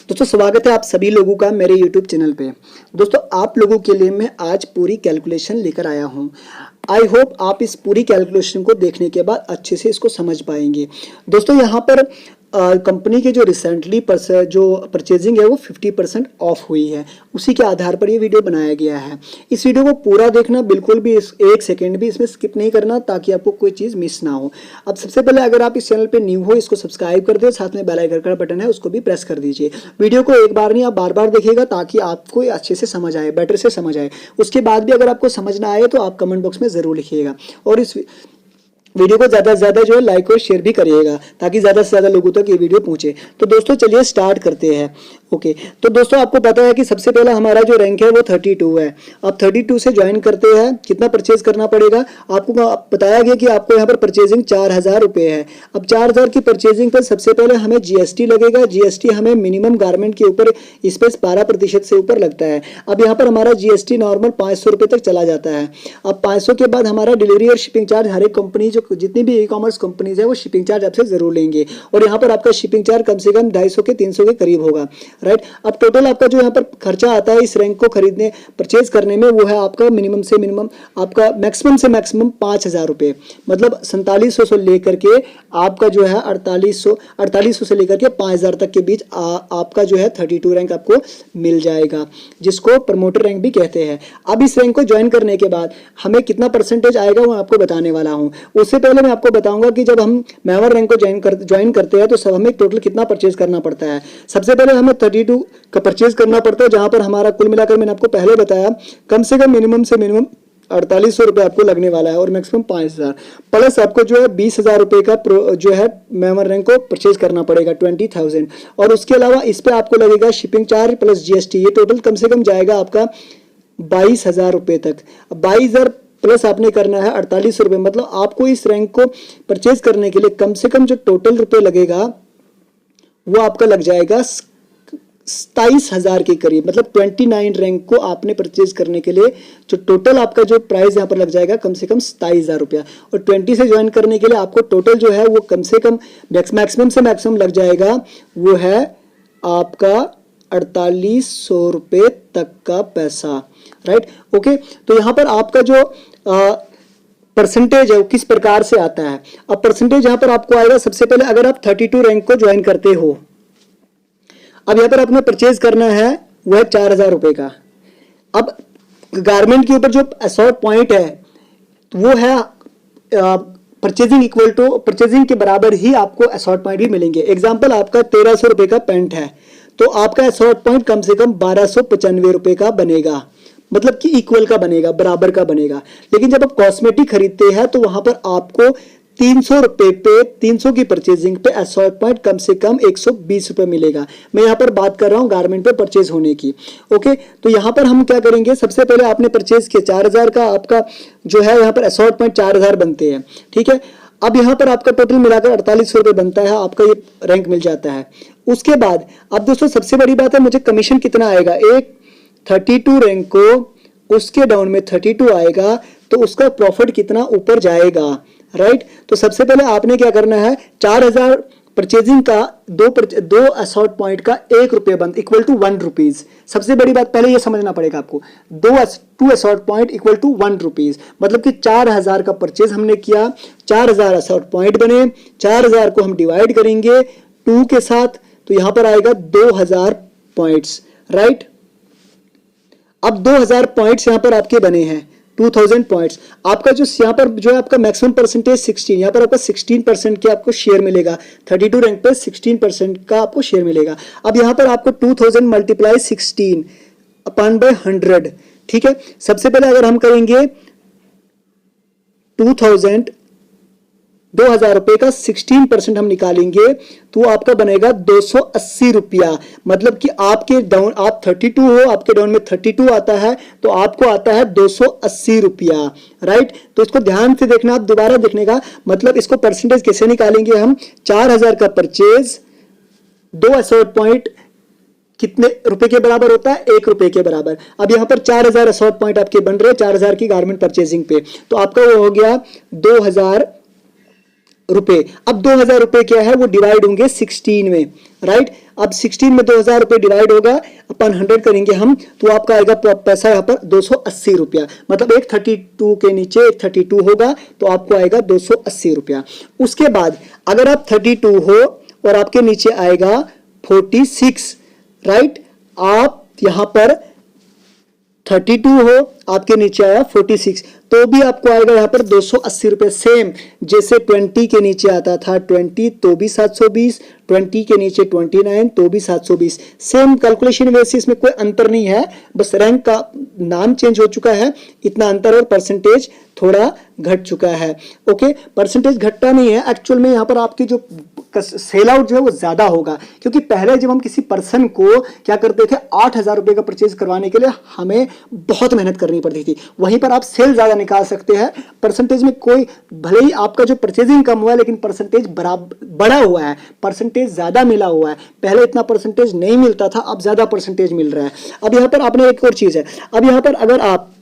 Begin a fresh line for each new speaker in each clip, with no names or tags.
दोस्तों स्वागत है आप सभी लोगों का मेरे YouTube चैनल पे। दोस्तों आप लोगों के लिए मैं आज पूरी कैलकुलेशन लेकर आया हूँ। आई होप आप इस पूरी कैलकुलेशन को देखने के बाद अच्छे से इसको समझ पाएंगे। दोस्तों यहाँ पर कंपनी के जो रिसेंटली जो परचेजिंग है वो 50% ऑफ हुई है, उसी के आधार पर ये वीडियो बनाया गया है। इस वीडियो को पूरा देखना, बिल्कुल भी एक सेकेंड भी इसमें स्किप नहीं करना ताकि आपको कोई चीज़ मिस ना हो। अब सबसे पहले अगर आप इस चैनल पे न्यू हो, इसको सब्सक्राइब कर दे, साथ में बेल आइकन का बटन है उसको भी प्रेस कर दीजिए। वीडियो को एक बार नहीं आप बार बार देखिएगा ताकि आपको अच्छे से समझ आए, बेटर से समझ आए। उसके बाद भी अगर आपको समझ ना आए तो आप कमेंट बॉक्स में ज़रूर लिखिएगा और इस वीडियो को ज़्यादा से ज़्यादा जो है लाइक और शेयर भी करिएगा ताकि ज़्यादा से ज़्यादा लोगों तक ये वीडियो पहुंचे। तो दोस्तों चलिए स्टार्ट करते हैं। ओके, तो दोस्तों आपको पता है कि सबसे पहला हमारा जो रैंक है वो 32 है। अब 32 से ज्वाइन करते हैं, कितना परचेज करना पड़ेगा आपको बताया गया कि आपको यहाँ पर परचेजिंग 4000 रुपये है। अब 4000 की परचेजिंग पर सबसे पहले हमें GST लगेगा। GST हमें मिनिमम गारमेंट के ऊपर इस पर 12% से ऊपर लगता है। अब यहाँ पर हमारा GST नॉर्मल 500 रुपये तक चला जाता है। अब 500 के बाद हमारा डिलीवरी और शिपिंग चार्ज, हर एक कंपनी जो जितनी भी ई-कॉमर्स कंपनीज है वो शिपिंग चार्ज आपसे जरूर लेंगे और यहाँ पर आपका शिपिंग चार्ज कम से कम 250 के 300 के करीब होगा, राइट। अब टोटल आपका जो यहाँ पर खर्चा आता है इस रैंक को खरीदने परचेज करने में वो है आपका मिनिमम से मिनिमम, आपका मैक्सिमम से मैक्सिमम 5000 रुपये, मतलब 4700 से लेकर के आपका जो है 4800 से लेकर के 5000 तक के बीच आपका जो है 32 रैंक आपको मिल जाएगा, जिसको प्रमोटर रैंक भी कहते हैं। अब इस रैंक को ज्वाइन करने के बाद हमें कितना परसेंटेज आएगा वो आपको बताने वाला हूँ। उससे पहले मैं आपको बताऊंगा कि जब हम मेवर रैंक को ज्वाइन करते हैं तो सब हमें टोटल कितना परचेज करना पड़ता है। सबसे पहले हमें 32 का परचेज करना पड़ता है, जहां पर हमारा कुल मिलाकर मैंने आपको पहले बताया कम से कम मिनिमम से मिनिमम 4800 रुपये आपको लगने वाला है और मैक्सिमम 5000 प्लस आपको जो है 20000 रुपये का जो है मेवर रैंक को परचेज करना पड़ेगा 20000, और उसके अलावा इस पे आपको लगेगा शिपिंग चार्ज प्लस GST। ये टोटल कम से कम जाएगा आपका 22000 रुपये तक। 22000 प्लस आपने करना है 4800 रुपये, मतलब आपको इस रैंक को परचेज करने के लिए कम से कम जो टोटल रुपये लगेगा वो आपका लग जाएगा 27000 के करीब, मतलब 29 रैंक को आपने परचेज करने के लिए जो टोटल आपका जो प्राइस यहाँ पर लग जाएगा कम से कम 27000 रुपया। और 20 से ज्वाइन करने के लिए आपको टोटल जो है वो कम से कम मैक्सिमम से मैक्सिमम लग जाएगा वो है आपका 4800 रुपये तक का पैसा, राइट। ओके, तो यहाँ पर आपका जो परसेंटेज है वो किस प्रकार से आता है। अब परसेंटेज यहाँ पर आपको आएगा, सबसे पहले अगर आप 32 रैंक को ज्वाइन करते हो, अब यहाँ पर आपने परचेज करना है वो है 4000 रुपये का। अब गारमेंट के ऊपर जो असॉर्ट पॉइंट है वो है परचेजिंग इक्वल टू परचेजिंग के बराबर ही आपको असॉर्ट पॉइंट भी मिलेंगे। एग्जाम्पल आपका 1300 रुपये का पेंट है तो आपका असॉर्ट पॉइंट कम से कम 1295 रुपये का बनेगा, मतलब कि इक्वल का बनेगा, बराबर का बनेगा। लेकिन जब आप कॉस्मेटिक खरीदते हैं तो वहां पर आपको 300 रुपये पे 300 की परचेजिंग पे असॉर्ट पॉइंट कम से कम 120 रुपये मिलेगा। मैं यहाँ पर बात कर रहा हूँ गारमेंट पे परचेज होने की। ओके, तो यहाँ पर हम क्या करेंगे, सबसे पहले आपने परचेज किया 4000 का, आपका जो है यहाँ पर असॉर्ट पॉइंट 4000 बनते हैं, ठीक है। अब यहाँ पर आपका टोटल मिलाकर 4800 रुपये बनता है, आपका ये रैंक मिल जाता है। उसके बाद अब दोस्तों सबसे बड़ी बात है मुझे कमीशन कितना आएगा। एक 32 रैंक को उसके डाउन में 32 आएगा तो उसका प्रॉफिट कितना ऊपर जाएगा, राइट। तो सबसे पहले आपने क्या करना है, 4000 परचेजिंग का दो असॉर्ट पॉइंट का 1 रुपये बंद इक्वल टू 1 रुपीज। सबसे बड़ी बात पहले ये समझना पड़ेगा आपको, 2 assort point equal to 1 rupees, मतलब कि 4000 का परचेज हमने किया, 4000 असॉर्ट पॉइंट बने, 4000 को हम डिवाइड करेंगे 2 के साथ तो यहां पर आएगा 2000 पॉइंट्स, राइट। अब 2000 पॉइंट्स यहां पर आपके बने हैं, 2000 पॉइंट्स। आपका जो यहाँ पर जो है आपका मैक्सिमम परसेंटेज 16, यहाँ पर आपका 16% के आपको शेयर मिलेगा। 32 रैंक पे 16% का आपको शेयर मिलेगा। अब यहाँ पर आपको 2000 मल्टीप्लाई 16 अपॉन बाय 100, ठीक है। सबसे पहले अगर हम करेंगे 2000 रुपए का 16% हम निकालेंगे तो आपका बनेगा 280 रुपया, मतलब कि आपके डाउन, आप 32 हो, आपके डाउन में 32 आता है तो आपको आता है 280 रुपया, राइट। तो इसको ध्यान से देखना, आप दोबारा देखने का मतलब इसको परसेंटेज कैसे निकालेंगे हम। 4000 का परचेज, 2 असॉर्ट पॉइंट कितने रुपए के बराबर होता है, 1 रुपए के बराबर। अब यहाँ पर 4000 असॉर्ट पॉइंट आपके बन रहे 4000 की गारमेंट परचेजिंग पे, तो आपका वो हो गया रुपए। अब 2000 रुपए क्या है, वो डिवाइड होंगे 16 में, राइट। अब 16 में 2000 रुपए डिवाइड होगा, अपन 100 करेंगे हम, तो आपका आएगा पैसा यहाँ पर 280 रुपया। मतलब एक 32 के नीचे एक 32 होगा, तो आपको आएगा 280 रुपया। उसके बाद अगर आप 32 हो और आपके नीचे आएगा 46, राइट। आप यहां पर 32 हो, आपके नीचे आया 46, तो भी आपको आएगा यहाँ पर 280 रुपये। सेम जैसे 20 के नीचे आता था 20 तो भी 720, 20 के नीचे 29 तो भी 720। सेम कैलकुलेशन वैसे इसमें कोई अंतर नहीं है, बस रैंक का नाम चेंज हो चुका है, इतना अंतर, और परसेंटेज थोड़ा घट चुका है। ओके, परसेंटेज घटता नहीं है, एक्चुअल में यहाँ पर आपकी जो सेल आउट जो है वो ज्यादा होगा, क्योंकि पहले जब हम किसी पर्सन को क्या करते थे 8000 रुपए का परचेज करवाने के लिए हमें बहुत मेहनत करनी पड़ती थी, वहीं पर आप सेल ज्यादा निकाल सकते हैं। परसेंटेज में कोई, भले ही आपका जो परचेजिंग कम हुआ है लेकिन परसेंटेज बड़ा हुआ है, परसेंटेज ज्यादा मिला हुआ है। पहले इतना परसेंटेज नहीं मिलता था, अब ज्यादा परसेंटेज मिल रहा है। अब यहाँ पर आपने एक और चीज है, अब यहाँ पर अगर आप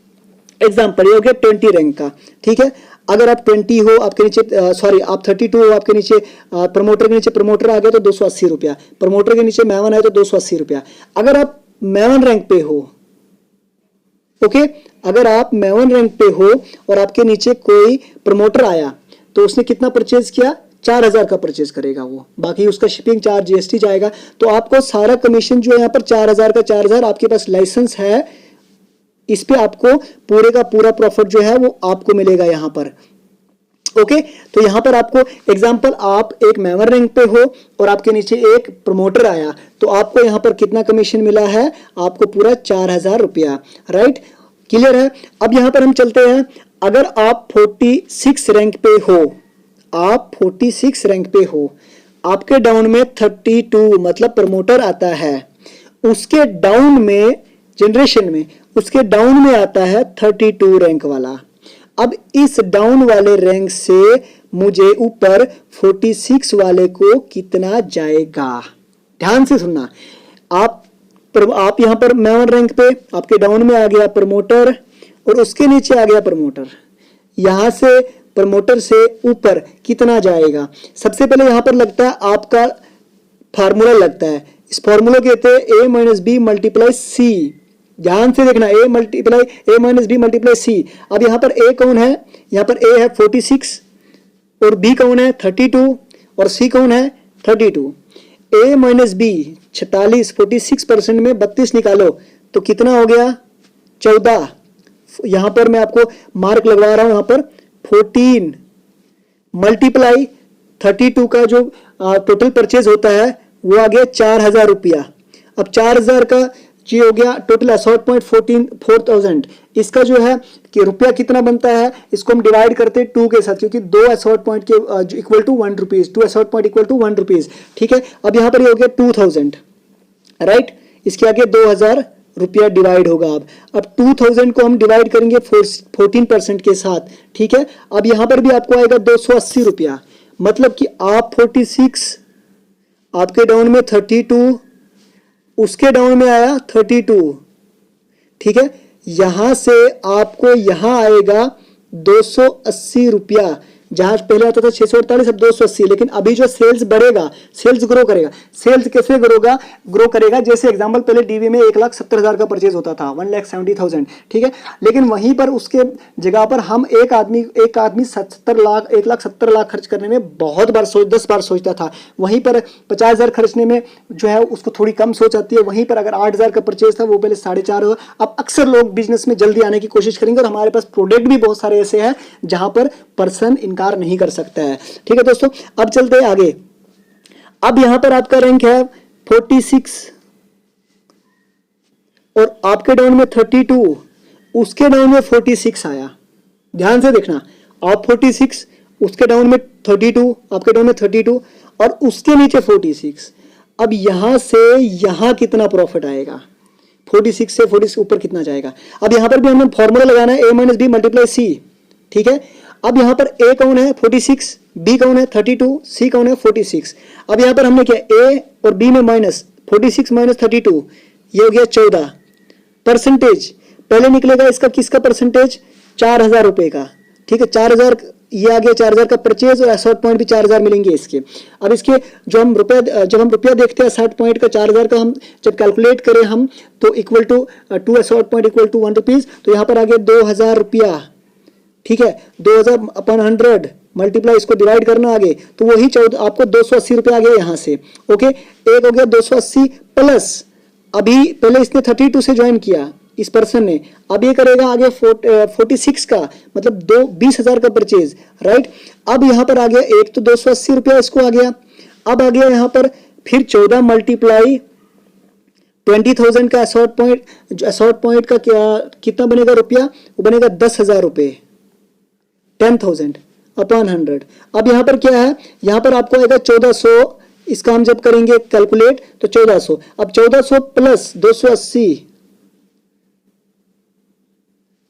एग्जाम्पल ये हो गया 20 रैंक का, ठीक है। अगर आप 20 हो, आपके नीचे सॉरी आप 32 हो, आपके नीचे प्रमोटर के नीचे प्रमोटर आ गया तो 280 रुपया, प्रमोटर के नीचे मैवन आया तो 280 रुपया। अगर आप मैवन रैंक पे हो, ओके, अगर आप मैवन रैंक पे हो और आपके नीचे कोई प्रमोटर आया तो उसने कितना परचेज किया, 4000 का परचेज करेगा वो, बाकी उसका शिपिंग चार्ज जीएसटी जाएगा, तो आपको सारा कमीशन जो है यहाँ पर 4000 का 4000, आपके पास लाइसेंस है, इस पे आपको पूरे का पूरा प्रॉफिट जो है वो आपको मिलेगा यहाँ पर। ओके, तो यहां पर आपको एग्जांपल, आप एक मेंबर रैंक पे हो और आपके नीचे एक प्रमोटर आया, तो आपको यहां पर कितना कमीशन मिला है, आपको पूरा 4000 रुपया, राइट। क्लियर है। अब यहां पर हम चलते हैं, अगर आप 46 रैंक पे हो, आप 46 रैंक पे हो, आपके डाउन में 32 मतलब प्रमोटर आता है, उसके डाउन में जनरेशन में उसके डाउन में आता है 32 रैंक वाला। अब इस डाउन वाले रैंक से मुझे ऊपर 46 वाले को कितना जाएगा, ध्यान से सुनना। आप यहां पर मेवन रैंक पे, आपके डाउन में आ गया प्रमोटर और उसके नीचे आ गया प्रमोटर, यहां से प्रमोटर से ऊपर कितना जाएगा। सबसे पहले यहां पर लगता है आपका फार्मूला लगता है, इस फार्मूला कहते हैं a माइनस बी मल्टीप्लाई सी। ध्यान से देखना, a माइनस बी मल्टीप्लाई सी। अब यहाँ पर a कौन है, यहाँ पर a है 46 और b कौन है 32 और c कौन है 32। a माइनस बी 46, 46% में 32 निकालो तो कितना हो गया 14। यहाँ पर मैं आपको मार्क लगवा रहा हूँ, यहाँ पर 14 मल्टीप्लाई 32 का जो टोटल परचेज होता है वो आ गया 4000 रुपया। अब 4000 का जी हो गया टोटल असॉर्टमेंट 4000। इसका जो है कि रुपया कितना बनता है, इसको हम डिवाइड करते हैं 2 के साथ, क्योंकि 2 असॉर्टमेंट के equal to 1 rupees, 2 assortment equal to 1 rupees, ठीक है। अब यहाँ पर ये हो गया 2000, राइट। इसके आगे 2000 रुपया डिवाइड होगा। अब 2000 को हम डिवाइड करेंगे 14% के साथ, ठीक है। अब यहाँ पर भी आपको आएगा 280 रुपया, मतलब कि आप 46, आपके डाउन में 32, उसके डाउन में आया 32, ठीक है। यहां से आपको यहां आएगा 280 रुपया, जहां पहले आता था 648, अब 280। लेकिन अभी जो सेल्स बढ़ेगा, सेल्स ग्रो करेगा। सेल्स कैसे ग्रो करेगा, जैसे एग्जांपल पहले डीवी में 1,70,000 का परचेज होता था, 1,70,000, ठीक है। लेकिन वहीं पर उसके जगह पर हम एक आदमी 1,70,000 खर्च करने में बहुत बार 10 बार सोचता था, वहीं पर 50,000 खर्चने में जो है उसको थोड़ी कम सोच आती है। वहीं पर अगर 8,000 का परचेज था वो पहले 4.5 हो। अब अक्सर लोग बिजनेस में जल्दी आने की कोशिश करेंगे, और हमारे पास प्रोडक्ट भी बहुत सारे ऐसे हैं जहां पर पर्सन इनकार नहीं कर सकता है, ठीक है दोस्तों। अब चलते हैं आगे। अब यहां पर आपका रैंक है 46 और आपके डाउन में 32, उसके डाउन में 46 आया। ध्यान से देखना, आप 46, उसके डाउन में 32, आपके डाउन में 32 और उसके नीचे 46। अब यहां से यहां कितना प्रॉफिट आएगा, 46 से 46 ऊपर कितना जाएगा। अब यहां पर भी हमें फॉर्मूला लगाना है, a माइनस बी मल्टीप्लाई सी, ठीक है। अब यहां पर a कौन है 46, b कौन है 32, c कौन है 46। अब यहां पर हमने क्या a और b में माइनस 46 माइनस 32, ये हो गया 14। परसेंटेज पहले निकलेगा इसका, किसका परसेंटेज, 4000 रुपए का, ठीक है। 4000 ये आ गया 4000 का परचेज और असॉर्ट पॉइंट भी 4000 मिलेंगे इसके। अब इसके जब हम रुपया देखते हैं असॉर्ट पॉइंट का 4000 का हम जब कैलकुलेट करें हम तो equal to 2 assort point equal to 1 rupees, तो यहाँ पर आ गया 2000 रुपया। ठीक है, 2000 अपॉन 100 मल्टीप्लाई, इसको डिवाइड करना आगे तो वही 14 आपको 280 रुपये आ गया यहाँ से। ओके, एक हो गया 280 प्लस अभी पहले इसने 32 से ज्वाइन किया इस पर्सन ने, अब ये करेगा आगे 46 का, मतलब 20,000 का परचेज, राइट। अब यहाँ पर आ गया एक तो 280 रुपया इसको आ गया, अब आ गया यहाँ पर फिर 14 मल्टीप्लाई 20,000 का असॉर्ट पॉइंट का क्या कितना बनेगा रुपया, वो बनेगा 10,000 रुपये, 10,000 अपॉन 100। अब यहाँ पर क्या है, यहाँ पर आपको आएगा 1400, इसका हम जब करेंगे कैलकुलेट तो 1400, अब 1400 plus 280,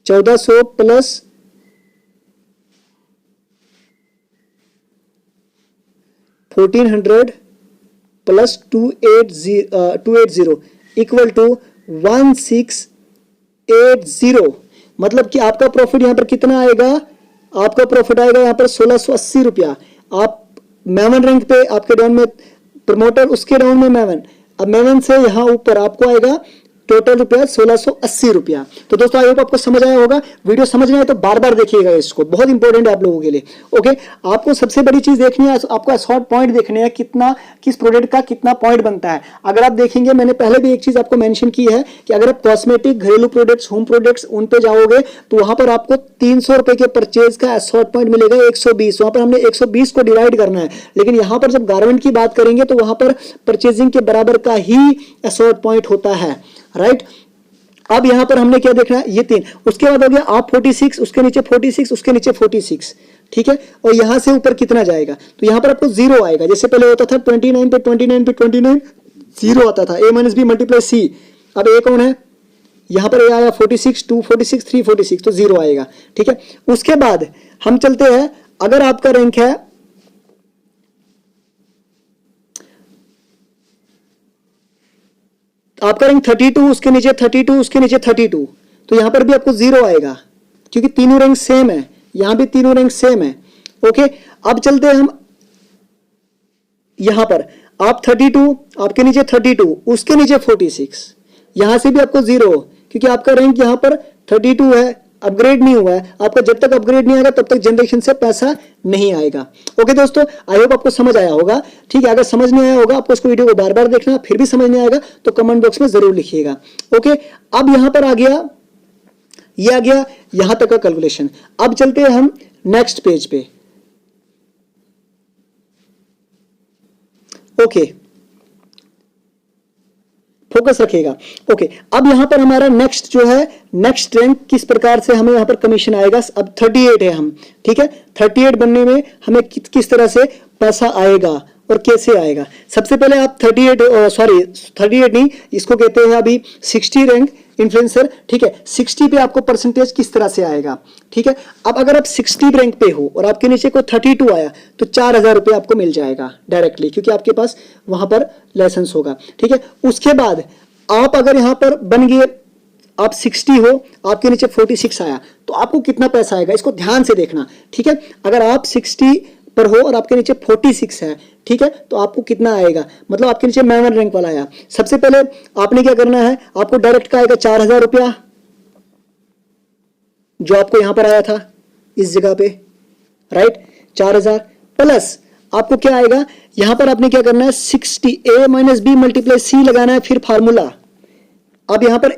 1400 plus 1400 plus 280 equal to 1680, मतलब कि आपका प्रॉफिट यहाँ पर कितना आएगा, आपका प्रॉफिट आएगा यहाँ पर 1680 रुपया। आप मेवन रैंक पे आपके डाउन में प्रमोटर, उसके डाउन में मेवन, अब मेवन से यहाँ ऊपर आपको आएगा टोटल रुपया 1680 रुपया। तो दोस्तों आई होप आपको समझ आया होगा। वीडियो समझ नहीं आए तो बार बार देखिएगा, इसको बहुत इंपॉर्टेंट है आप लोगों के लिए। ओके, आपको सबसे बड़ी चीज देखनी है, आपको असॉर्ट पॉइंट देखने हैं, कितना किस प्रोडक्ट का कितना पॉइंट बनता है। अगर आप देखेंगे, मैंने पहले भी एक चीज आपको मेंशन की है कि अगर आप कॉस्मेटिक, घरेलू प्रोडक्ट्स, होम प्रोडक्ट्स उन पे जाओगे तो वहां पर आपको 300 रुपए के परचेज का असॉर्ट पॉइंट मिलेगा 120, वहां पर हमने 120 को डिवाइड करना है। लेकिन यहां पर जब गारमेंट की बात करेंगे तो वहां पर परचेजिंग के बराबर का ही असॉर्ट पॉइंट होता है, राइट। अब यहां पर हमने क्या देखना है, ये 3, उसके बाद हो गया आप 46, उसके नीचे 46, उसके नीचे 46, ठीक है। और यहां से ऊपर कितना जाएगा, तो यहां पर आपको 0 आएगा, जैसे पहले होता था 29 पे 29 पे 29 0 आता था, a माइनस बी मल्टीप्लाई सी। अब a कौन है, यहां पर a आया 46, 2 46, 3 46, तो 0 आएगा, ठीक है। उसके बाद हम चलते हैं, अगर आपका रैंक है आपका रैंक 32, उसके नीचे 32, उसके नीचे 32, तो यहां पर भी आपको 0 आएगा, क्योंकि तीनों रैंक सेम है, यहां भी तीनों रैंक सेम है। ओके, अब चलते हैं हम यहां पर, आप 32, आपके नीचे 32, उसके नीचे 46, यहां से भी आपको 0, क्योंकि आपका रैंक यहां पर 32 है, अपग्रेड नहीं हुआ है। आपका जब तक अपग्रेड नहीं आएगा तब तक जनरेशन से पैसा नहीं आएगा। ओके दोस्तों, आई होप आपको समझ आया होगा, ठीक है। अगर समझ नहीं आया होगा, आपको इसको वीडियो को बार बार देखना, फिर भी समझ नहीं आएगा तो कमेंट बॉक्स में जरूर लिखिएगा। ओके, अब यहां पर आ गया, ये आ गया यहां तक का कैलकुलेशन। अब चलते हैं हम नेक्स्ट पेज पे। ओके, फोकस रखिएगा। ओके, अब यहां पर हमारा नेक्स्ट जो है, नेक्स्ट रैंक किस प्रकार से हमें यहां पर कमीशन आएगा। अब 38 है हम, ठीक है, 38 बनने में हमें किस तरह से पैसा आएगा और कैसे आएगा। सबसे पहले आप 38 नहीं, इसको कहते हैं अभी 60 रैंक इन्फ्लुएंसर, ठीक है। 60 पे आपको परसेंटेज किस तरह से आएगा, ठीक है। अब अगर आप 60 रैंक पे हो और आपके नीचे कोई 32 आया तो 4000 रुपये आपको मिल जाएगा डायरेक्टली, क्योंकि आपके पास वहां पर लाइसेंस होगा, ठीक है। उसके बाद आप अगर यहां पर बन गए, आप 60 हो, आपके नीचे 46 आया तो आपको कितना पैसा आएगा, इसको ध्यान से देखना, ठीक है। अगर आप 60 पर हो और आपके नीचे 46 है, ठीक है, तो आपको कितना आएगा, मतलब आपके नीचे मेवन रैंक वाला आया। सबसे पहले आपने क्या करना है, आपको डायरेक्ट का आएगा 4000 रुपया, जो आपको यहां पर आया था इस जगह पे, राइट, 4000 प्लस आपको क्या आएगा, यहां पर आपने क्या करना है, 60 a माइनस बी मल्टीप्लाई सी लगाना है, फिर फार्मूला। अब यहां पर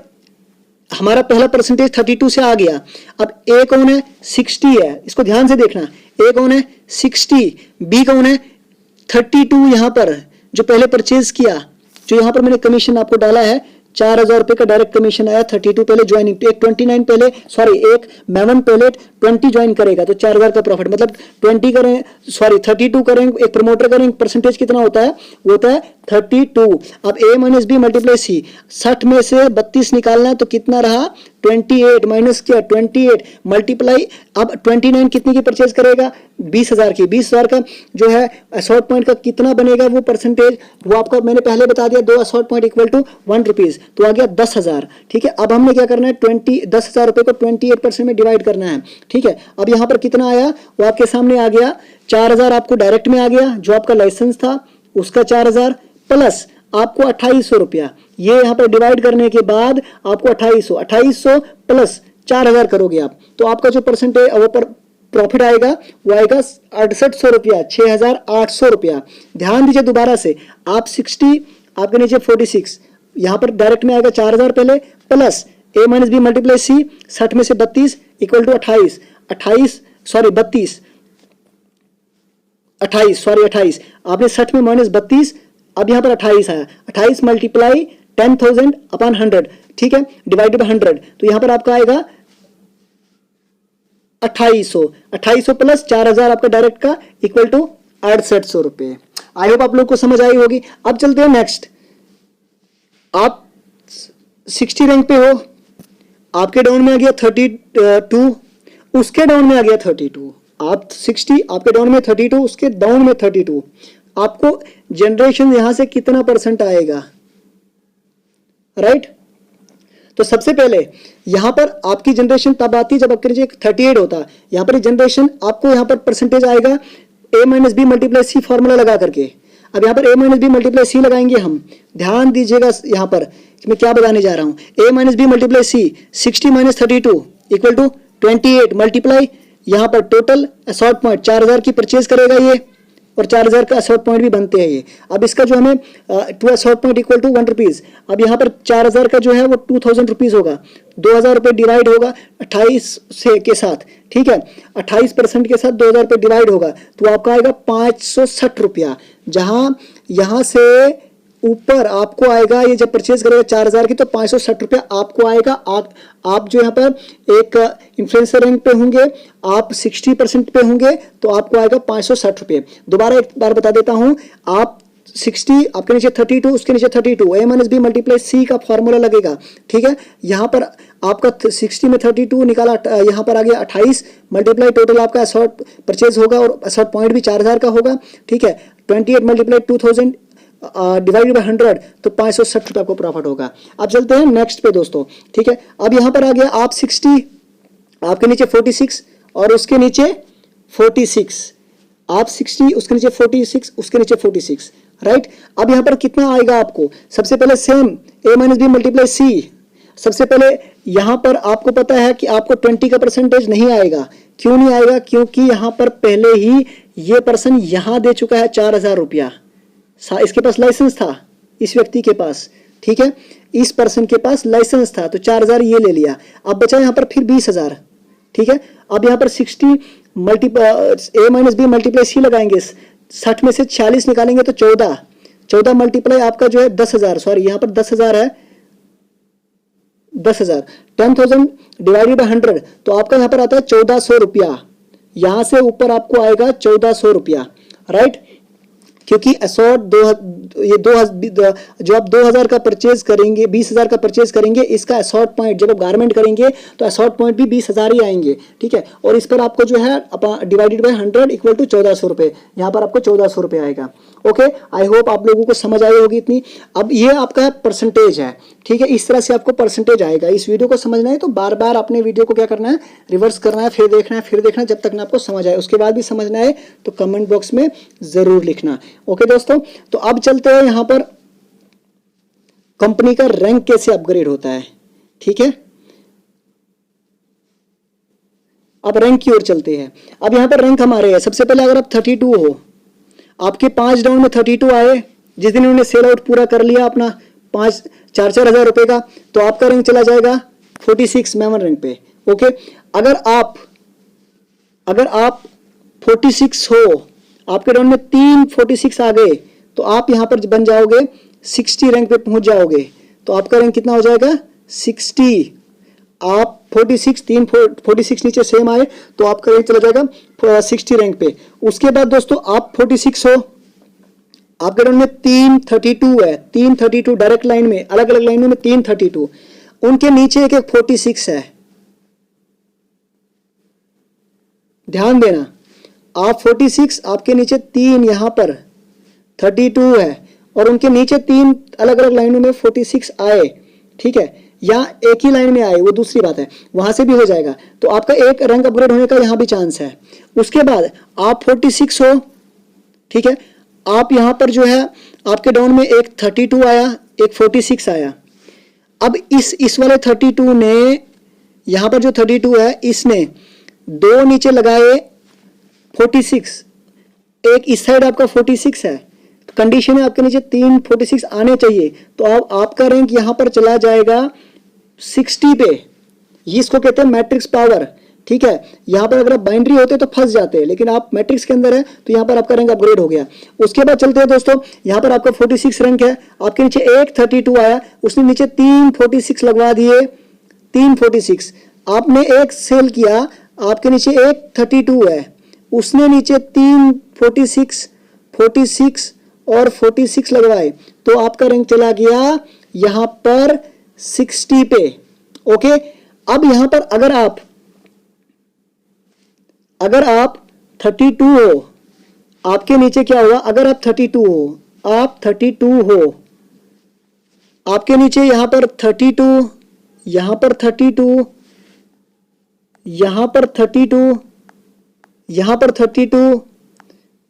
हमारा पहला परसेंटेज 32 से आ गया, अब a कौन है, 60 है, इसको ध्यान से देखना, a कौन है 60, b कौन है 32, यहां पर जो पहले परचेज किया, जो यहां पर मैंने कमीशन आपको डाला है 4000 रुपए का डायरेक्ट कमीशन आया, 32 पहले ज्वाइनिंग, एक 29 पहले, एक मेवन पहले 20 ज्वाइन करेगा तो 4000 का प्रॉफिट, मतलब 32 करें, एक प्रमोटर करें, परसेंटेज कितना होता है, वो होता है 32। अब a minus b multiply c, 60 में से 32 निकालना है तो कितना रहा 28 माइनस किया 28 मल्टीप्लाई, अब 29 कितने की परचेज करेगा 20,000 की, 20,000 का जो है असॉर्ट पॉइंट का कितना बनेगा वो परसेंटेज, वो आपका मैंने पहले बता दिया, 2 assort point equal to 1 rupees, तो आ गया 10,000। ठीक है, अब हमने क्या करना है 10,000 रुपए को 28% में डिवाइड करना है। ठीक है, अब यहाँ पर कितना आया वो आपके सामने आ गया, 4,000 आपको डायरेक्ट में आ गया, जो आपका लाइसेंस था उसका 4,000 प्लस आपको 2800 रुपया, ये यहाँ पर डिवाइड करने के बाद आपको 2800 प्लस 4,000 करोगे आप, तो आपका जो परसेंटेज वो पर प्रॉफिट आएगा वो आएगा 6800 रुपया, 6,800 रुपया। ध्यान दीजिए दोबारा से, आप 60 आपके नीचे 46, यहाँ पर डायरेक्ट में आएगा 4,000 पहले plus a minus b multiply c, 60 में से 32 इक्वल टू 28 आपने 60 में माइनस 32, अब यहाँ पर 28 आया, 28 मल्टीप्लाई 10,000 अपॉन 100, ठीक है, डिवाइडेड बाय 100, तो यहाँ पर आपका आएगा 2800 प्लस 4,000 आपका डायरेक्ट का इक्वल टू 6800 रुपए। आई होप आप लोग को समझ आई होगी। अब चलते हैं नेक्स्ट, आप 60 रैंक पे हो, आपके डाउन में आ गया 32, उसके डाउन में आ गया 32, आप 60 आपके डाउन में 32, उसके डाउन में 32, आपको जनरेशन यहां से कितना परसेंट आएगा, राइट? तो सबसे पहले यहां पर आपकी जनरेशन तब आती है जब आपके नीचे 38 होता है, यहां पर जनरेशन आपको यहां पर परसेंटेज आएगा a minus b multiply c formula लगा करके। अब यहाँ पर a minus b multiply c लगाएंगे हम, ध्यान दीजिएगा यहाँ पर मैं क्या बताने जा रहा हूँ, a minus b multiply c 60 minus 32 equal to 28 multiply यहाँ पर टोटल असॉर्ट पॉइंट 4,000 की परचेज करेगा ये, और 4,000 का असॉर्ट पॉइंट भी बनते हैं ये। अब इसका जो हमें 2 assort point equal to 1 rupees, अब यहाँ पर 4,000 का जो है वो 2,000 रुपीज होगा, 2,000 रुपये डिवाइड होगा 28 से के साथ, ठीक है, 28% के साथ 2,000 रुपये डिवाइड होगा, तो आपका आएगा 560 रुपया। जहां यहां से ऊपर आपको आएगा, ये जब परचेज करेगा 4,000 की तो 560 रुपया आपको आएगा। आप जो यहाँ पर एक इन्फ्लुएंसर रैंक पे होंगे, आप 60% पे होंगे तो आपको आएगा 560 रुपये। दोबारा एक बार बता देता हूँ, आप 60 आपके नीचे 32 उसके नीचे 32, a माइनस बी मल्टीप्लाई सी का फॉर्मूला लगेगा, ठीक है। यहाँ पर आपका 60 में 32 निकाला, यहाँ पर आ गया 28 मल्टीप्लाई टोटल आपका असॉर्ट परचेज होगा और असॉर्ट पॉइंट भी 4,000 का होगा, ठीक है। 28 मल्टीप्लाई 2,000 डिवाइडेड बाय 100 तो 560 रुपये आपको प्रॉफिट होगा। अब चलते हैं नेक्स्ट पे दोस्तों, ठीक है। अब यहाँ पर आ गया आप 60, आपके नीचे 46 और उसके नीचे 46, आप 60 उसके नीचे 46 उसके नीचे 46, राइट। अब यहाँ पर कितना आएगा आपको, सबसे पहले same a minus b multiply c, सबसे पहले यहाँ पर आपको पता है कि आपको 20 का परसेंटेज नहीं आएगा। क्यों नहीं आएगा? क्योंकि यहाँ पर पहले ही ये पर्सन यहाँ दे चुका है 4,000 रुपया, इसके पास लाइसेंस था इस व्यक्ति के पास, ठीक है, इस पर्सन के पास लाइसेंस था तो 4,000 ये ले लिया। अब बचा यहाँ पर फिर 20,000, ठीक है। अब यहाँ पर 60 a minus b multiply c लगाएंगे, 60 में से 46 निकालेंगे तो 14 मल्टीप्लाई आपका जो है 10,000, सॉरी यहाँ पर 10,000 है, 10,000 10,000 डिवाइडेड बाय 100 तो आपका यहाँ पर आता है 1,400 रुपया। यहाँ से ऊपर आपको आएगा 1,400 रुपया, राइट। क्योंकि असॉर्ट जो आप 2,000 का परचेज करेंगे, 20,000 का परचेज करेंगे, इसका असॉर्ट पॉइंट जब आप गारमेंट करेंगे तो असॉर्ट पॉइंट भी 20,000 ही आएंगे, ठीक है। और इस पर आपको जो है डिवाइडेड बाय 100 इक्वल टू 1,400 रुपये, यहाँ पर आपको 1,400 रुपये आएगा। ओके, आई होप आप लोगों को समझ आई होगी इतनी। अब ये आपका परसेंटेज है, ठीक है, इस तरह से आपको परसेंटेज आएगा। इस वीडियो को समझना है तो बार बार अपने वीडियो को क्या करना है, रिवर्स करना है, फिर देखना है जब तक ना आपको समझ आए। उसके बाद भी समझना है तो कमेंट बॉक्स में जरूर लिखना। ओके दोस्तों, तो अब चलते हैं यहाँ पर कंपनी का रैंक कैसे अपग्रेड होता है, ठीक है। अब रैंक की ओर चलते हैं। अब यहाँ पर रैंक हमारे है, सबसे पहले अगर आप 32 हो, आपके 5 डाउन में 32 आए, जिस दिन उन्होंने सेल आउट पूरा कर लिया अपना 4,000 रुपए का, तो आपका रैंक चला जाएगा 46 मेमन रैंक पे। ओके, अगर आप 46 हो, आपके डाउन में 3 46 आ गए तो आप यहां पर बन जाओगे 60 रैंक पे पहुंच जाओगे, तो आपका रैंक कितना हो जाएगा 60। आप 46 3 46 नीचे सेम आए तो आपका रैंक चला जाएगा 60 रैंक पे। उसके बाद दोस्तों आप 46 हो, आपके डाउन में 332 है, 332 डायरेक्ट लाइन में, अलग अलग लाइनों में 332, उनके नीचे एक 46 है। ध्यान देना, आप 46, आपके नीचे 3 यहां पर 32 है, और उनके नीचे 3 अलग अलग लाइनों में 46 आए, ठीक है, या एक ही लाइन में आए वो दूसरी बात है, वहां से भी हो जाएगा। तो आपका एक रैंक अपग्रेड होने का यहां भी चांस है। उसके बाद आप 46 हो, ठीक है, आप यहां पर जो है आपके डाउन में एक 32 आया, एक 46 आया। अब इस वाले 32 ने, यहां पर जो 32 है, इसने 2 नीचे लगाए 46, एक इस साइड आपका 46 है, कंडीशन है आपके नीचे 3 46 आने चाहिए, तो अब आपका रैंक यहां पर चला जाएगा 60 पे। इसको कहते हैं मैट्रिक्स पावर, ठीक है। यहां पर अगर आप बाइनरी होते तो फंस जाते हैं, लेकिन आप मैट्रिक्स के अंदर है तो यहां पर आपका रैंक अपग्रेड हो गया। उसके बाद चलते हैं दोस्तों, यहां पर आपका 46 रैंक है, आपके नीचे एक 32 आया, उसने नीचे 3 46 लगवा दिए, 3 46, आपने एक सेल किया, आपके नीचे एक 32 है, उसने नीचे 3 46 46 और 46 लगवाए, तो आपका रैंक चला गया यहां पर 60 पे। ओके, अब यहां पर अगर आप 32 हो, आपके नीचे क्या होगा, अगर आप 32 हो, आप 32 हो, आपके नीचे यहां पर 32, यहां पर 32, यहां पर 32, यहां पर 32,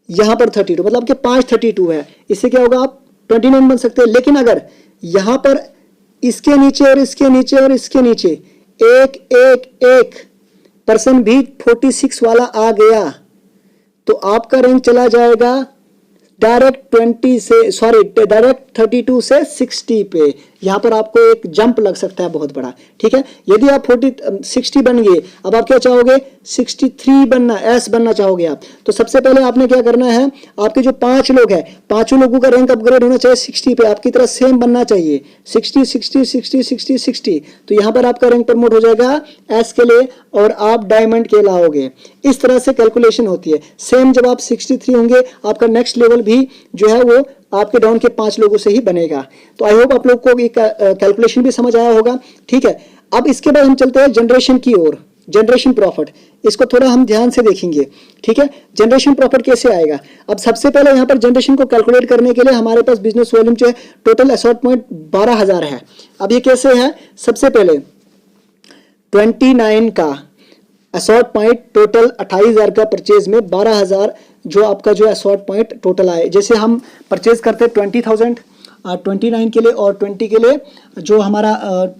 यहां पर 32, मतलब आपके 5 32 है, इससे क्या होगा, आप 29 बन सकते हैं। लेकिन अगर यहां पर इसके नीचे और इसके नीचे और इसके नीचे एक पर्सन भी 46 वाला आ गया, तो आपका रैंक चला जाएगा डायरेक्ट 32 से 60 पे। यहां पर आपको एक जंप लग सकता है बहुत बड़ा, ठीक है। यदि आप 60 बन गए, अब आप क्या चाहोगे, 63 बनना, एस बनना चाहोगे आप, तो सबसे पहले आपने क्या करना है, आपके जो 5 लोग हैं, 5 लोगों का रैंक अपग्रेड होना चाहिए 60 पे, आपकी तरह सेम बनना चाहिए, 60 60 60 60 60, तो यहां पर आपका रैंक प्रमोट हो जाएगा एस के लिए, और आप डायमंड के लाओगे। इस तरह से कैलकुलेशन होती है। सेम जब आप 63 होंगे, आपका नेक्स्ट लेवल भी जो है वो आपके डाउन के 5 लोगों से ही बनेगा। तो आई होप आप लोग को एक कैलकुलेशन भी समझ आया होगा, ठीक है। अब इसके बाद हम चलते हैं जनरेशन की ओर, जनरेशन प्रॉफिट, इसको थोड़ा हम ध्यान से देखेंगे, ठीक है। जनरेशन प्रॉफिट कैसे आएगा, अब सबसे पहले यहां पर जनरेशन को कैलकुलेट करने के लिए हमारे पास बिजनेस वॉल्यूम जो है टोटल असॉर्ट पॉइंट 12,000 है। अब ये कैसे है, सबसे पहले 29 का असॉर्ट पॉइंट टोटल 28,000 का परचेज में 12,000 जो आपका जो असॉर्ट पॉइंट टोटल आए, जैसे हम परचेज करते हैं 20,000 29 के लिए, और 20 के लिए जो हमारा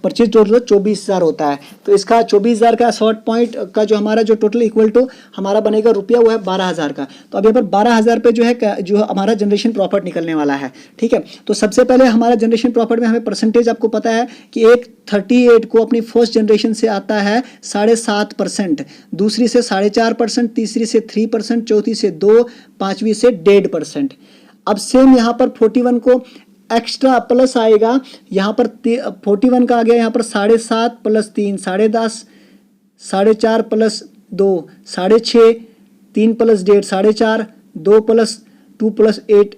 परचेज टोटल 24,000 होता है, तो इसका 24,000 का असॉर्ट पॉइंट का जो हमारा जो टोटल इक्वल टू हमारा बनेगा रुपया, वो है 12,000 का। तो अब यहाँ पर 12,000 पे जो है जो हमारा जनरेशन प्रॉफिट निकलने वाला है, ठीक है। तो सबसे पहले हमारा जनरेशन प्रॉफिट में हमें परसेंटेज आपको पता है कि एक 38 को अपनी फर्स्ट जनरेशन से आता है 7.5%, दूसरी से 4.5%, तीसरी से 3%, चौथी से 2%, पांचवी से 1.5%। अब सेम यहाँ पर 41 को एक्स्ट्रा प्लस आएगा, यहाँ पर 41 का आ गया, यहाँ पर 7.5 plus 3 10.5, 4.5 plus 2 6.5, 3 plus 1.5 4.5, 2 plus 2 plus 8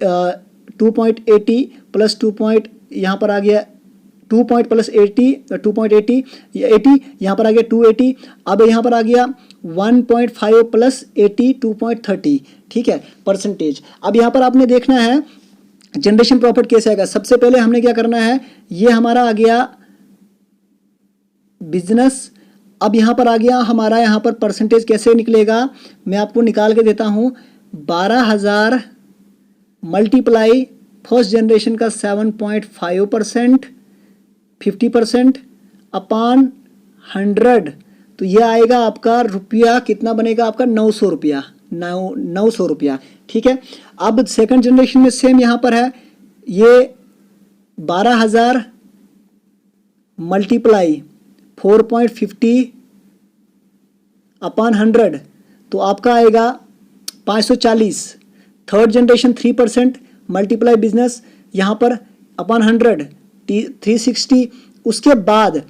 2.80 plus 2 point यहाँ पर आ गया 2 पॉइंट प्लस 80 2.80 80, यहाँ पर आ गया 280। अब यहाँ पर आ गया 1.5 प्लस 80 2.30, ठीक है, परसेंटेज। अब यहाँ पर आपने देखना है जनरेशन प्रॉफिट कैसे आएगा। सबसे पहले हमने क्या करना है, ये हमारा आ गया बिजनेस। अब यहां पर आ गया हमारा, यहां पर परसेंटेज कैसे निकलेगा, मैं आपको निकाल के देता हूं। 12,000 मल्टीप्लाई फर्स्ट जनरेशन का 7.5% 50% अपॉन 100, तो ये आएगा आपका रुपया, कितना बनेगा आपका 900 रुपया, 900 रुपया, ठीक है। अब सेकंड जनरेशन में सेम यहां पर है, ये 12,000 मल्टीप्लाई 4.50 अपॉन 100, तो आपका आएगा 540। थर्ड जनरेशन 3% मल्टीप्लाई बिजनेस यहाँ पर अपॉन 100 360। उसके बाद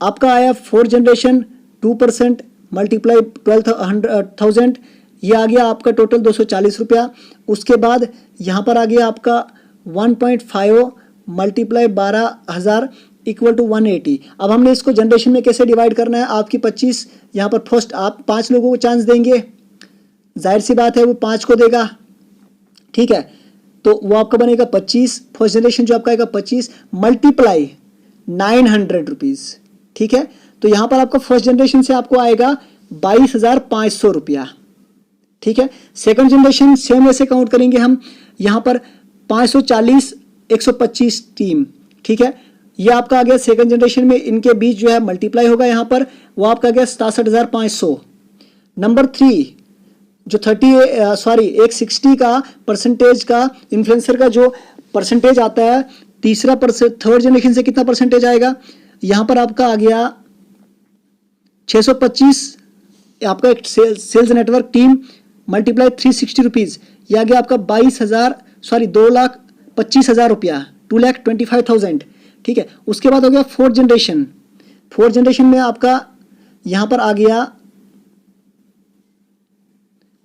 आपका आया फोर्थ जनरेशन 2% मल्टीप्लाई 12,000, ये आ गया आपका टोटल 240 रुपया। उसके बाद यहाँ पर आ गया आपका 1.5 मल्टीप्लाई 12,000 इक्वल टू 180। अब हमने इसको जनरेशन में कैसे डिवाइड करना है, आपकी 25 यहाँ पर फर्स्ट आप 5 लोगों को चांस देंगे, जाहिर सी बात है वो 5 को देगा, ठीक है। तो वो आपका बनेगा 25, फर्स्ट जनरेशन जो आपका आएगा 25 मल्टीप्लाई 900 रुपीज़, ठीक है। तो यहाँ पर आपका फर्स्ट जनरेशन से आपको आएगा 22,500 रुपया, ठीक है। सेकंड जनरेशन सेम ऐसे काउंट करेंगे हम, यहाँ पर 540 125 टीम, ठीक है। ये आपका आ गया सेकंड जनरेशन में, इनके बीच जो है मल्टीप्लाई होगा यहाँ पर, वो आपका गया 67,500। नंबर 3 जो 160 का परसेंटेज का इन्फ्लुएंसर का जो परसेंटेज आता है, थर्ड जनरेशन से कितना परसेंटेज आएगा, यहाँ पर आपका आ गया 625, आपका एक sales network team multiply 360 rupees, यह आ गया आपका 2,25,000 रुपया, 2,25,000, ठीक है। उसके बाद हो गया फोर्थ जनरेशन में आपका यहाँ पर आ गया,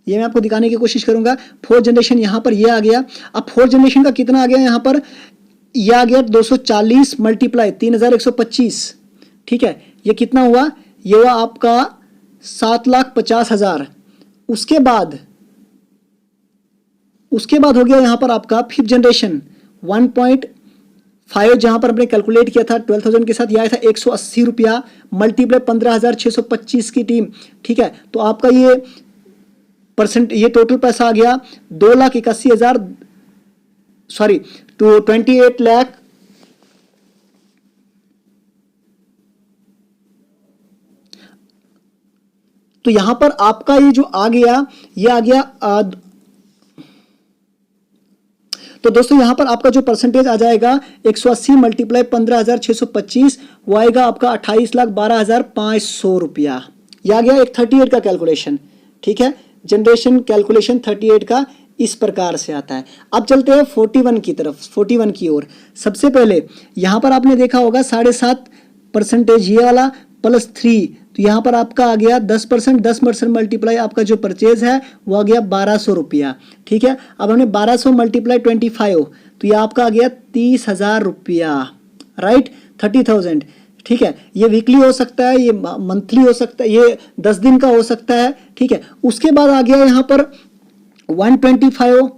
ये मैं आपको दिखाने की कोशिश करूंगा। फोर्थ जनरेशन यहाँ पर ये आ गया। अब फोर्थ जनरेशन का कितना आ गया यहाँ पर, यह आ गया 240 मल्टीप्लाई 3,125, ठीक है। ये कितना हुआ, ये हुआ आपका 7,50,000। उसके बाद हो गया यहाँ पर आपका फिफ्थ जनरेशन 1.5, जहां पर हमने कैलकुलेट किया था 12,000 के साथ, यह आया था 180 रुपया मल्टीप्लाई 15,625 की टीम, ठीक है। तो आपका ये टोटल पैसा आ गया 2,81,000, सॉरी 28 लाख, तो यहां पर आपका ये जो आ गया, ये आ गया तो दोस्तों यहां पर आपका जो परसेंटेज आ जाएगा 180 मल्टीप्लाई 15,625, वो आएगा आपका 28,12,500 रुपया। यह आ गया एक 38 का कैलकुलेशन, ठीक है। जनरेशन कैलकुलेशन 38 का इस प्रकार से आता है। अब चलते हैं 41 की तरफ, 41 की ओर। सबसे पहले यहां पर आपने देखा होगा 7.5% ये वाला प्लस 3, तो यहाँ पर आपका आ गया 10% मल्टीप्लाई आपका जो परचेज है वो आ गया 1,200 रुपया, ठीक है। अब हमने 1,200 मल्टीप्लाई 25, तो ये आपका आ गया 30,000 रुपया, राइट, 30,000, ठीक है। ये वीकली हो सकता है, ये मंथली हो सकता है, ये 10 दिन का हो सकता है, ठीक है। उसके बाद आ गया यहाँ पर 125,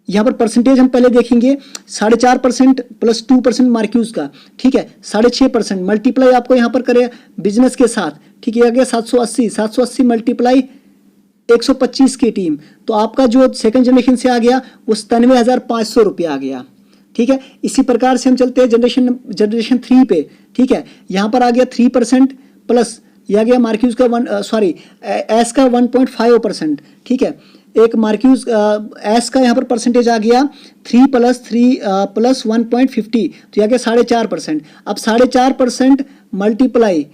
यहाँ पर परसेंटेज हम पहले देखेंगे 4.5% प्लस 2% मार्क्यूज का, ठीक है, 6.5% मल्टीप्लाई आपको यहाँ पर करें बिजनेस के साथ, ठीक है। आ गया 780 मल्टीप्लाई 125 की टीम, तो आपका जो सेकंड जनरेशन से आ गया वो 97,500 रुपया आ गया, ठीक है। इसी प्रकार से हम चलते हैं जनरेशन 3 पे, ठीक है। यहाँ पर आ गया 3% प्लस यह आ गया मार्क्यूज का एस का 1.5%, ठीक है। एक मार्क्यूज एस का यहाँ पर परसेंटेज आ गया 3 प्लस 1.50, तो यह गया 4.5%। अब 4.5% मल्टीप्लाई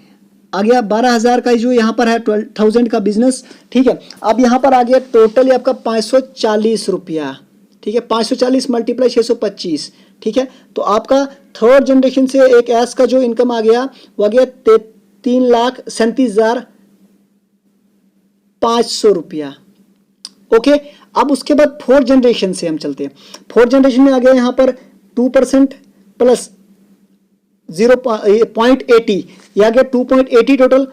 आ गया 12,000 का जो यहाँ पर है 12,000 का बिजनेस, ठीक है। अब यहाँ पर आ गया टोटली आपका 540 रुपया, ठीक है। 540 मल्टीप्लाई 625, ठीक है। तो आपका थर्ड जनरेशन से एक एस का जो इनकम आ गया वो आ गया 3,37,500 रुपया, ओके। अब उसके बाद फोर्थ जनरेशन से हम चलते हैं। फोर्थ जनरेशन में आ गया यहाँ पर 2% प्लस 0.80, यह आ गया 2.80 टोटल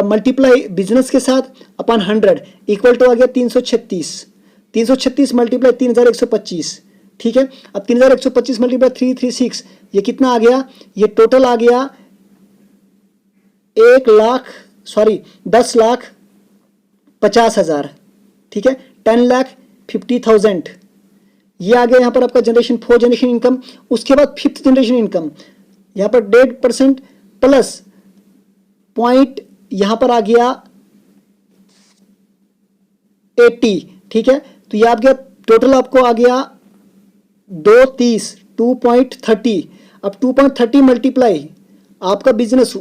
मल्टीप्लाई बिजनेस के साथ अपन 100 इक्वल टू आ गया 336 मल्टीप्लाई 3,125, ठीक है। अब 3,125 मल्टीप्लाई 336, ये कितना आ गया, ये टोटल आ गया 10,50,000, ठीक है, 10,50,000। ये आ गया यहाँ पर आपका जनरेशन 4 जनरेशन इनकम। उसके बाद फिफ्थ जनरेशन इनकम यहाँ पर 1.5% प्लस पॉइंट यहाँ पर आ गया 80, ठीक है। तो ये आ गया टोटल आपको आ गया 230 अब 2.30 मल्टीप्लाई आपका बिजनेस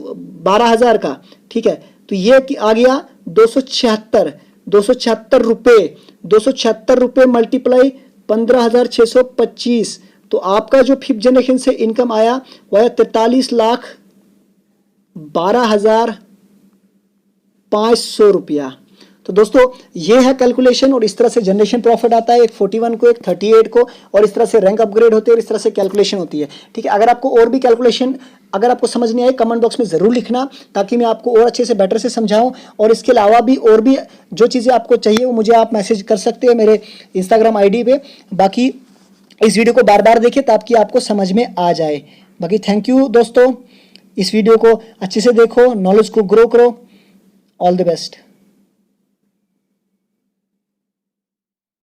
12,000 का, ठीक है। तो ये आ गया 276 रुपये मल्टीप्लाई 15,625, तो आपका जो फिफ्थ जनरेशन से इनकम आया वह है 43,12,500 रुपया। तो दोस्तों ये है कैलकुलेशन, और इस तरह से जनरेशन प्रॉफिट आता है, एक 41 को, एक 38 को, और इस तरह से रैंक अपग्रेड होते हैं और इस तरह से कैलकुलेशन होती है। ठीक है, अगर आपको और भी कैलकुलेशन अगर आपको समझ नहीं आए, कमेंट बॉक्स में ज़रूर लिखना, ताकि मैं आपको और अच्छे से बेटर से समझाऊं। और इसके अलावा भी और भी जो चीज़ें आपको चाहिए वो मुझे आप मैसेज कर सकते हैं मेरे इंस्टाग्राम आईडी पे। बाकी इस वीडियो को बार बार देखिए ताकि आपको समझ में आ जाए। बाकी थैंक यू दोस्तों, इस वीडियो को अच्छे से देखो, नॉलेज को ग्रो करो। All the best.